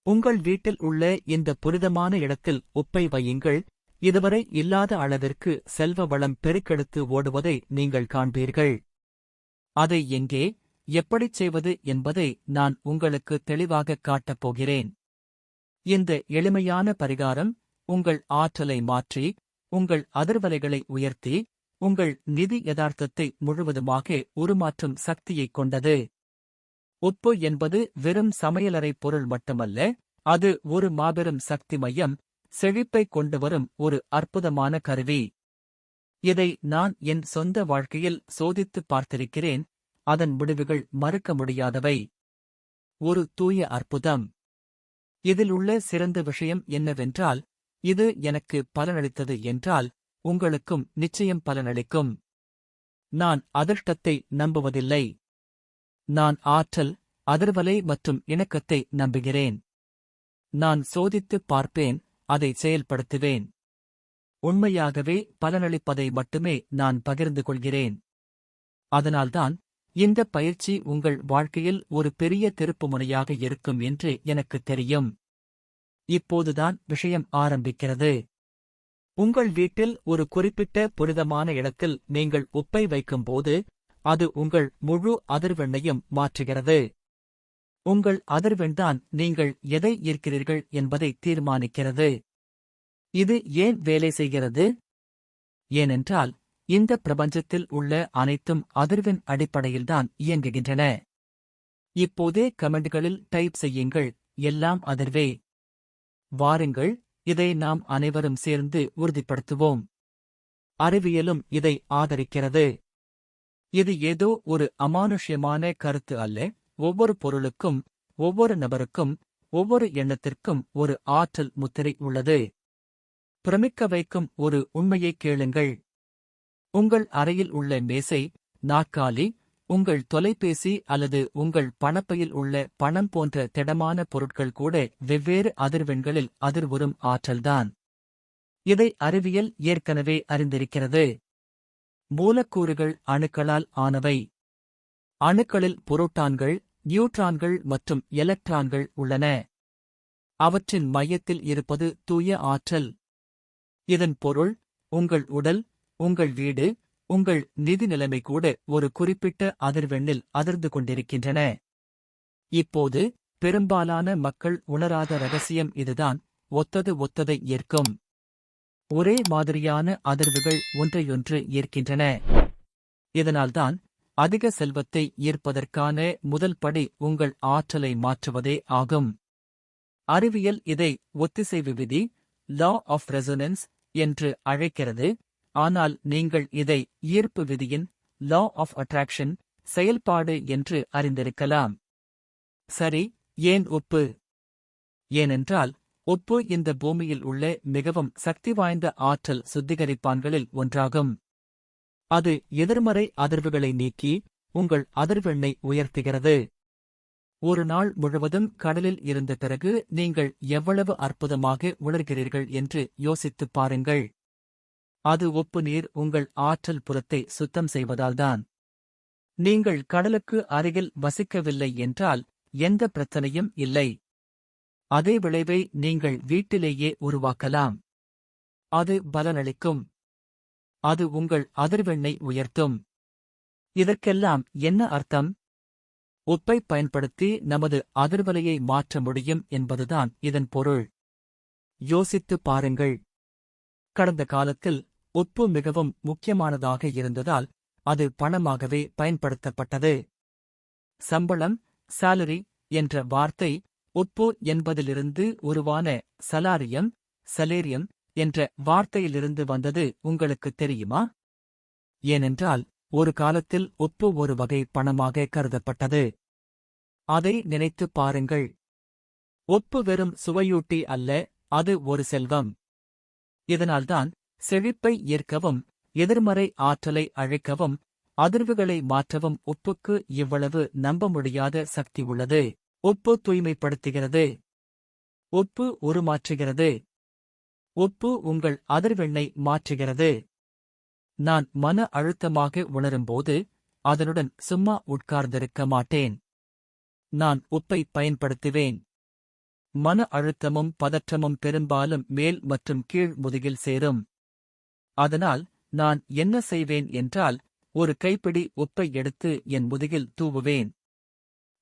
உங்கள் வீட்டில் உள்ள இந்த புனிதமான இடத்தில் உப்பை வையுங்கள். இதுவரை இல்லாத அளவிற்கு செல்வ வளம் பெருக்கெடுத்து ஓடுவதை நீங்கள் காண்பீர்கள். அதை எங்கே, எப்படிச் செய்வது என்பதை நான் உங்களுக்கு தெளிவாகக் காட்டப் போகிறேன். இந்த எளிமையான பரிகாரம் உங்கள் ஆற்றலை மாற்றி, உங்கள் அதிர்வலைகளை உயர்த்தி, உங்கள் நிதி யதார்த்தத்தை முழுவதுமாக உருமாற்றும் சக்தியைக் கொண்டது. உப்பு என்பது வெறும் சமையலறை பொருள் மட்டுமல்ல, அது ஒரு மாபெரும் சக்தி மையம், செழிப்பைக் கொண்டுவரும் ஒரு அற்புதமான கருவி. இதை நான் என் சொந்த வாழ்க்கையில் சோதித்துப் பார்த்திருக்கிறேன். அதன் முடிவுகள் மறுக்க முடியாதவை. ஒரு தூய அற்புதம். இதில் உள்ள சிறந்த விஷயம் என்னவென்றால், இது எனக்கு பலனளித்தது என்றால் உங்களுக்கும் நிச்சயம் பலனளிக்கும். நான் அதிர்ஷ்டத்தை நம்புவதில்லை. நான் ஆற்றல், அதிர்வலை மற்றும் இணக்கத்தை நம்புகிறேன். நான் சோதித்துப் பார்ப்பேன், அதை செயல்படுத்துவேன். உண்மையாகவே பலனளிப்பதை மட்டுமே நான் பகிர்ந்து கொள்கிறேன். அதனால்தான் இந்த பயிற்சி உங்கள் வாழ்க்கையில் ஒரு பெரிய திருப்புமுனையாக இருக்கும் என்று எனக்குத் தெரியும். இப்போதுதான் விஷயம் ஆரம்பிக்கிறது. உங்கள் வீட்டில் ஒரு குறிப்பிட்ட புனிதமான இடத்தில் நீங்கள் உப்பை வைக்கும்போது, அது உங்கள் முழு அதிர்வெண்ணையும் மாற்றுகிறது. உங்கள் அதிர்வெண்தான் நீங்கள் எதை ஈர்க்கிறீர்கள் என்பதை தீர்மானிக்கிறது. இது ஏன் வேலை செய்கிறது? ஏனென்றால், இந்த பிரபஞ்சத்தில் உள்ள அனைத்தும் அதிர்வெண் அடிப்படையில்தான் இயங்குகின்றன. இப்போதே கமெண்ட்களில் டைப் செய்யுங்கள், எல்லாம் அதிர்வே. வாருங்கள், இதை நாம் அனைவரும் சேர்ந்து உறுதிப்படுத்துவோம். அறிவியலும் இதை ஆதரிக்கிறது. இது ஏதோ ஒரு அமானுஷ்யமான கருத்து அல்ல. ஒவ்வொரு பொருளுக்கும், ஒவ்வொரு நபருக்கும், ஒவ்வொரு எண்ணத்திற்கும் ஒரு ஆற்றல் முத்திரை உள்ளது. பிரமிக்க வைக்கும் ஒரு உண்மையைக் கேளுங்கள். உங்கள் அறையில் உள்ள மேசை, நாற்காலி, உங்கள் தொலைபேசி அல்லது உங்கள் பணப்பையில் உள்ள பணம் போன்ற திடமான பொருட்கள் கூட வெவ்வேறு அதிர்வெண்களில் அதிர்வுறும் ஆற்றல்தான். இதை அறிவியல் ஏற்கனவே அறிந்திருக்கிறது. மூலக்கூறுகள் அணுக்களால் ஆனவை. அணுக்களில் புரோட்டான்கள், நியூட்ரான்கள் மற்றும் எலக்ட்ரான்கள் உள்ளன. அவற்றின் மையத்தில் இருப்பது தூய ஆற்றல். இதன் பொருள், உங்கள் உடல், உங்கள் வீடு, உங்கள் நிதி நிலைமை கூட ஒரு குறிப்பிட்ட அதிர்வெண்ணில் அதிர்ந்து கொண்டிருக்கின்றன. இப்போது பெரும்பாலான மக்கள் உணராத ரகசியம் இதுதான். ஒத்ததை ஏற்கும். ஒரே மாதிரியான அதிர்வுகள் ஒன்றையொன்று ஈர்க்கின்றன. இதனால்தான் அதிக செல்வத்தை ஈர்ப்பதற்கான முதல் படி உங்கள் ஆற்றலை மாற்றுவதே ஆகும். அறிவியல் இதை ஒத்திசைவு விதி, லா ஆஃப் ரெசொனன்ஸ் என்று அழைக்கிறது. ஆனால் நீங்கள் இதை ஈர்ப்பு விதியின், லா ஆஃப் அட்ராக்ஷன் செயல்பாடு என்று அறிந்திருக்கலாம். சரி, ஏன் உப்பு? ஏனென்றால் உப்பு இந்த பூமியில் உள்ள மிகவும் சக்தி வாய்ந்த ஆற்றல் சுத்திகரிப்பான்களில் ஒன்றாகும். அது எதிர்மறை அதிர்வுகளை நீக்கி உங்கள் அதிர்வெண்ணை உயர்த்துகிறது. ஒரு நாள் முழுவதும் கடலில் இருந்த பிறகு நீங்கள் எவ்வளவு அற்புதமாக உணர்கிறீர்கள் என்று யோசித்துப் பாருங்கள். அது உப்பு நீர் உங்கள் ஆற்றல் புறத்தை சுத்தம் செய்வதால்தான். நீங்கள் கடலுக்கு அருகில் வசிக்கவில்லை என்றால் எந்த பிரச்சனையும் இல்லை. அதே விளைவை நீங்கள் வீட்டிலேயே உருவாக்கலாம். அது பலனளிக்கும். அது உங்கள் அதிர்வெண்ணை உயர்த்தும். இதற்கெல்லாம் என்ன அர்த்தம்? உப்பை பயன்படுத்தி நமது அதிர்வலையை மாற்ற முடியும் என்பதுதான் இதன் பொருள். யோசித்துப் பாருங்கள். கடந்த காலத்தில் உப்பு மிகவும் முக்கியமானதாக இருந்ததால் அது பணமாகவே பயன்படுத்தப்பட்டது. சம்பளம், சாலரி என்ற வார்த்தை உப்பு என்பதிலிருந்து உருவான சலாரியம், சலேரியம் என்ற வார்த்தையிலிருந்து வந்தது உங்களுக்குத் தெரியுமா? ஏனென்றால் ஒரு காலத்தில் உப்பு ஒரு வகை பணமாக கருதப்பட்டது. அதை நினைத்துப் பாருங்கள். உப்பு வெறும் சுவையூட்டி அல்ல, அது ஒரு செல்வம். இதனால்தான் செழிப்பை ஈர்க்கவும், எதிர்மறை ஆற்றலை அழிக்கவும், அதிர்வுகளை மாற்றவும் உப்புக்கு இவ்வளவு நம்ப முடியாத சக்தி உள்ளது. உப்பு தூய்மைப்படுத்துகிறது. உப்பு உருமாற்றுகிறது. உப்பு உங்கள் அதிர்வெண்ணை மாற்றுகிறது. நான் மன அழுத்தமாக உணரும்போது அதனுடன் சும்மா உட்கார்ந்திருக்க மாட்டேன். நான் உப்பை பயன்படுத்துவேன். மன அழுத்தமும் பதற்றமும் பெரும்பாலும் மேல் மற்றும் கீழ் முதுகில் சேரும். அதனால் நான் என்ன செய்வேன் என்றால், ஒரு கைப்பிடி உப்பை எடுத்து என் முதுகில் தூவுவேன்.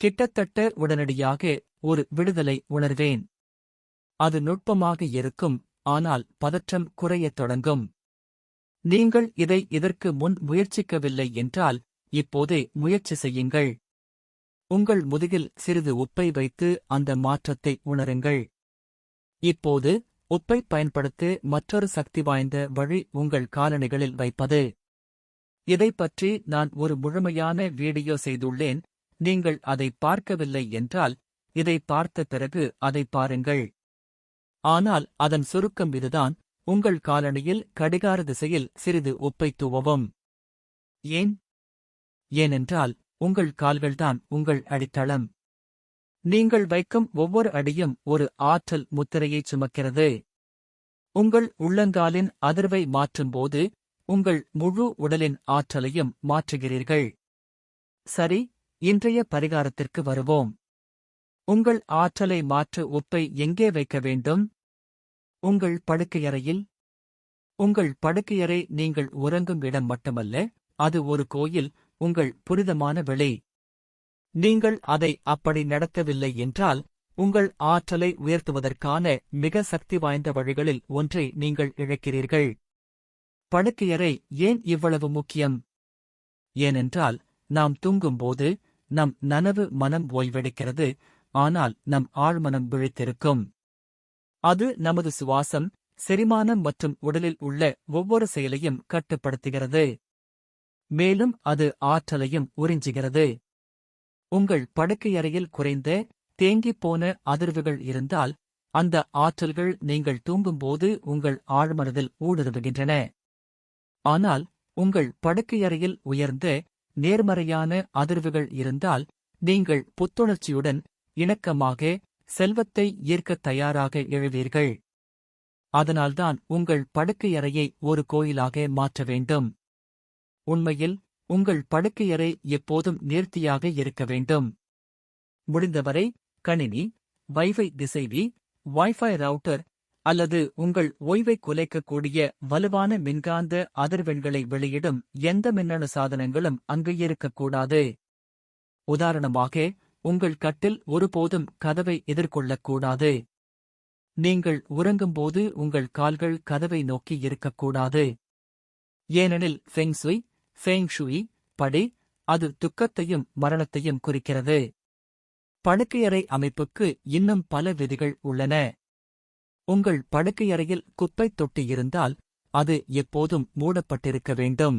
கிட்டத்தட்ட உடனடியாக ஒரு விடுதலை உணர்வேன். அது நுட்பமாக இருக்கும், ஆனால் பதற்றம் குறையத் தொடங்கும். நீங்கள் இதை இதற்கு முன் முயற்சிக்கவில்லை என்றால் இப்போதே முயற்சி செய்யுங்கள். உங்கள் முதுகில் சிறிது உப்பை வைத்து அந்த மாற்றத்தை உணருங்கள். இப்போது உப்பை பயன்படுத்த மற்றொரு சக்தி வாய்ந்த வழி உங்கள் காலணிகளில் வைப்பது. இதைப் பற்றி நான் ஒரு முழுமையான வீடியோ செய்துள்ளேன். நீங்கள் அதை பார்க்கவில்லை என்றால் இதை பார்த்த பிறகு அதை பாருங்கள். ஆனால் அதன் சுருக்கம் இதுதான்: உங்கள் காலணியில் கடிகார திசையில் சிறிது உப்பை தூவவும். ஏன்? ஏனென்றால் உங்கள் கால்கள்தான் உங்கள் அடித்தளம். நீங்கள் வைக்கும் ஒவ்வொரு அடியும் ஒரு ஆற்றல் முத்திரையைச் சுமக்கிறது. உங்கள் உள்ளங்காலின் அதிர்வை மாற்றும்போது உங்கள் முழு உடலின் ஆற்றலையும் மாற்றுகிறீர்கள். சரி, இன்றைய பரிகாரத்திற்கு வருவோம். உங்கள் ஆற்றலை மாற்ற உப்பை எங்கே வைக்க வேண்டும்? உங்கள் படுக்கையறையில். உங்கள் படுக்கையறை நீங்கள் உறங்கும் இடம் மட்டுமல்ல, அது ஒரு கோயில், உங்கள் புனிதமான வெளி. நீங்கள் அதை அப்படி நடத்தவில்லை என்றால் உங்கள் ஆற்றலை உயர்த்துவதற்கான மிக சக்தி வாய்ந்த வழிகளில் ஒன்றை நீங்கள் இழக்கிறீர்கள். படுக்கையறை ஏன் இவ்வளவு முக்கியம்? ஏனென்றால் நாம் தூங்கும்போது நம் நனவு மனம் ஓய்வெடுக்கிறது, ஆனால் நம் ஆழ்மனம் விழித்திருக்கும். அது நமது சுவாசம், செரிமானம் மற்றும் உடலில் உள்ள ஒவ்வொரு செயலையும் கட்டுப்படுத்துகிறது. மேலும் அது ஆற்றலையும் உறிஞ்சுகிறது. உங்கள் படுக்கையறையில் குறைந்த தேங்கிப்போன அதிர்வுகள் இருந்தால் அந்த ஆற்றல்கள் நீங்கள் தூங்கும்போது உங்கள் ஆழ்மனதில் ஊடுருவுகின்றன. ஆனால் உங்கள் படுக்கையறையில் உயர்ந்த நேர்மறையான அதிர்வுகள் இருந்தால் நீங்கள் புத்துணர்ச்சியுடன், இணக்கமாக, செல்வத்தை ஈர்க்கத் தயாராக எழுவீர்கள். அதனால்தான் உங்கள் படுக்கையறையை ஒரு கோயிலாக மாற்ற வேண்டும். உண்மையில் உங்கள் படுக்கையறை எப்போதும் நேர்த்தியாக இருக்க வேண்டும். முடிந்தவரை கணினி, வைஃபை திசைவி, வைஃபை ரவுட்டர் அல்லது உங்கள் ஓய்வை குலைக்கக்கூடிய வலுவான மின்காந்த அதிர்வெண்களை வெளியிடும் எந்த மின்னணு சாதனங்களும் அங்கு இருக்கக்கூடாது. உதாரணமாக, உங்கள் கட்டில் ஒருபோதும் கதவை எதிர்கொள்ளக்கூடாது. நீங்கள் உறங்கும்போது உங்கள் கால்கள் கதவை நோக்கி இருக்கக்கூடாது. ஏனெனில் ஃபெங் ஷுய் படி, அது துக்கத்தையும் மரணத்தையும் குறிக்கிறது. படுக்கையறை அமைப்புக்கு இன்னும் பல விதிகள் உள்ளன. உங்கள் படுக்கையறையில் குப்பைத் தொட்டி இருந்தால் அது எப்போதும் மூடப்பட்டிருக்க வேண்டும்.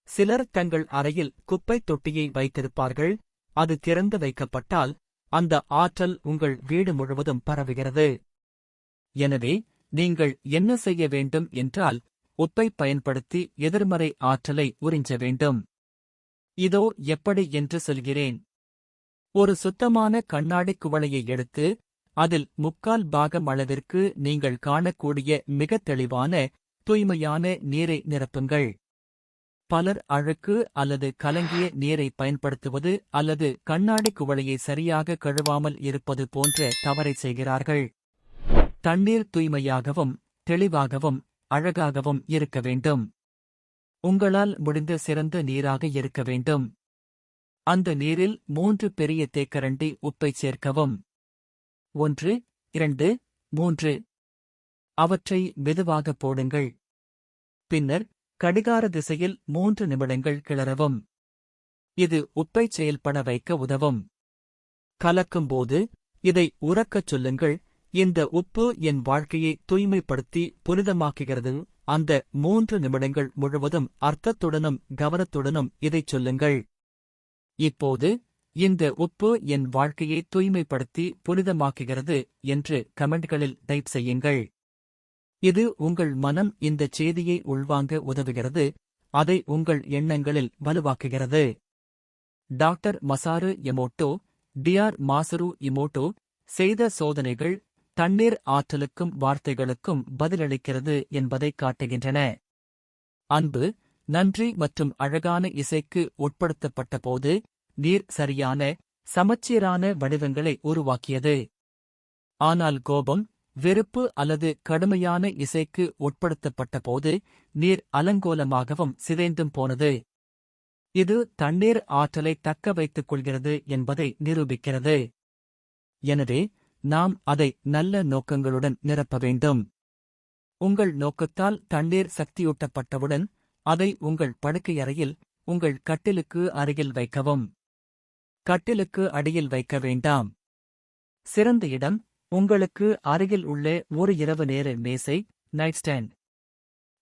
சிலர் தங்கள் அறையில் குப்பைத் தொட்டியை வைத்திருப்பார்கள். அது திறந்து வைக்கப்பட்டால் அந்த ஆற்றல் உங்கள் வீடு முழுவதும் பரவுகிறது. எனவே நீங்கள் என்ன செய்ய வேண்டும் என்றால், உப்பை பயன்படுத்தி எதிர்மறை ஆற்றலை உறிஞ்ச வேண்டும். இதோ எப்படி என்று சொல்கிறேன். ஒரு சுத்தமான கண்ணாடி குவளையை எடுத்து அதில் 3/4 பாகம் அளவிற்கு நீங்கள் காணக்கூடிய மிகத் தெளிவான, தூய்மையான நீரை நிரப்புங்கள். பலர் அழுக்கு அல்லது கலங்கிய நீரை பயன்படுத்துவது அல்லது கண்ணாடி குவளையை சரியாக கழுவாமல் இருப்பது போன்ற தவறை செய்கிறார்கள். தண்ணீர் தூய்மையாகவும் தெளிவாகவும் அழகாகவும் இருக்க வேண்டும். உங்களால் முடிந்த சிறந்த நீராக இருக்க வேண்டும். அந்த நீரில் 3 பெரிய தேக்கரண்டி உப்பைச் சேர்க்கவும். 1, 2, 3. அவற்றை மெதுவாக போடுங்கள். பின்னர் கடிகார திசையில் 3 நிமிடங்கள் கிளறவும். இது உப்பைச் செயல்பட வைக்க உதவும். கலக்கும்போது இதை உரக்கச் சொல்லுங்கள்: இந்த உப்பு என் வாழ்க்கையை தூய்மைப்படுத்தி புனிதமாக்குகிறது. அந்த 3 நிமிடங்கள் முழுவதும் அர்த்தத்துடனும் கவனத்துடனும் இதைச் சொல்லுங்கள். இப்போது இந்த உப்பு என் வாழ்க்கையை தூய்மைப்படுத்தி புனிதமாக்குகிறது என்று கமெண்ட்களில் டைப் செய்யுங்கள். இது உங்கள் மனம் இந்தச் செய்தியை உள்வாங்க உதவுகிறது, அதை உங்கள் எண்ணங்களில் வலுவாக்குகிறது. டாக்டர் மசாரு எமோட்டோ, டிஆர் மாசரு இமோட்டோ செய்த சோதனைகள் தண்ணீர் ஆற்றலுக்கும் வார்த்தைகளுக்கும் பதிலளிக்கிறது என்பதைக் காட்டுகின்றன. அன்பு, நன்றி மற்றும் அழகான இசைக்கு உட்படுத்தப்பட்டபோது நீர் சரியான, சமச்சீரான வடிவங்களை உருவாக்கியது. ஆனால் கோபம், வெறுப்பு அல்லது கடுமையான இசைக்கு உட்படுத்தப்பட்டபோது நீர் அலங்கோலமாகவும் சிதைந்தும் போனது. இது தண்ணீர் ஆற்றலை தக்க வைத்துக் கொள்கிறது என்பதை நிரூபிக்கிறது. எனவே நாம் அதை நல்ல நோக்கங்களுடன் நிரப்ப வேண்டும். உங்கள் நோக்கத்தால் தண்ணீர் சக்தியூட்டப்பட்டவுடன் அதை உங்கள் படுக்கையறையில் உங்கள் கட்டிலுக்கு அருகில் வைக்கவும். கட்டிலுக்கு அடியில் வைக்க வேண்டாம். சிறந்த இடம் உங்களுக்கு அருகில் உள்ள ஒரு இரவு நேர மேசை, நைட் ஸ்டாண்ட்.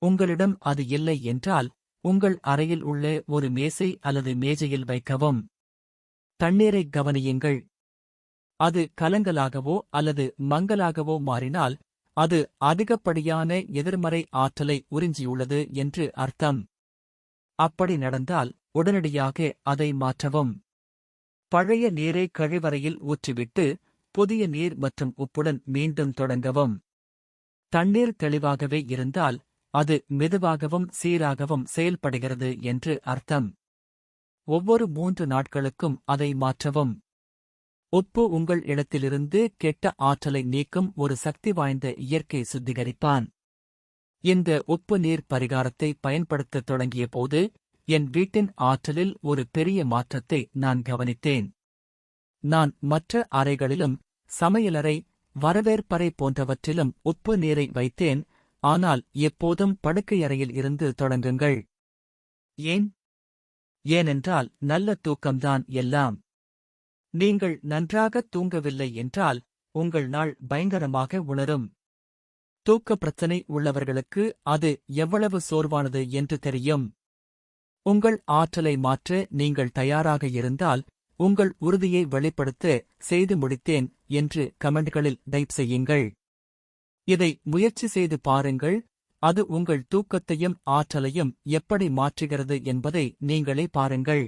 உங்களிடம் அது இல்லை என்றால் உங்கள் அறையில் உள்ள ஒரு மேசை அல்லது மேஜையில் வைக்கவும். தண்ணீரை கவனியுங்கள். அது கலங்கலாகவோ அல்லது மங்கலாகவோ மாறினால் அது அதிகப்படியான எதிர்மறை ஆற்றலை உறிஞ்சியுள்ளது என்று அர்த்தம். அப்படி நடந்தால் உடனடியாக அதை மாற்றவும். பழைய நீரை கழிவறையில் ஊற்றிவிட்டு புதிய நீர் மற்றும் உப்புடன் மீண்டும் தொடங்கவும். தண்ணீர் தெளிவாகவே இருந்தால் அது மெதுவாகவும் சீராகவும் செயல்படுகிறது என்று அர்த்தம். ஒவ்வொரு 3 நாட்களுக்கும் அதை மாற்றவும். உப்பு உங்கள் இடத்திலிருந்து கெட்ட ஆற்றலை நீக்கும் ஒரு சக்தி வாய்ந்த இயற்கை சுத்திகரிப்பான். இந்த உப்பு நீர் பரிகாரத்தை பயன்படுத்தத் தொடங்கியபோது என் வீட்டின் ஆற்றலில் ஒரு பெரிய மாற்றத்தை நான் கவனித்தேன். நான் மற்ற அறைகளிலும் சமையலறை, வரவேற்பறை போன்றவற்றிலும் உப்பு நீரை வைத்தேன், ஆனால் எப்போதும் படுக்கையறையில் இருந்து தொடங்குங்கள். ஏன்? ஏனென்றால் நல்ல தூக்கம்தான் எல்லாம். நீங்கள் நன்றாக தூங்கவில்லை என்றால் உங்கள் நாள் பயங்கரமாக உணரும். தூக்க பிரச்சனை உள்ளவர்களுக்கு அது எவ்வளவு சோர்வானது என்று தெரியும். உங்கள் ஆற்றலை மாற்ற நீங்கள் தயாராக இருந்தால் உங்கள் உறுதியை வெளிப்படுத்த செய்து முடித்தேன் என்று கமெண்ட்களில் டைப் செய்யுங்கள். இதை முயற்சி செய்து பாருங்கள். அது உங்கள் தூக்கத்தையும் ஆற்றலையும் எப்படி மாற்றுகிறது என்பதை நீங்களே பாருங்கள்.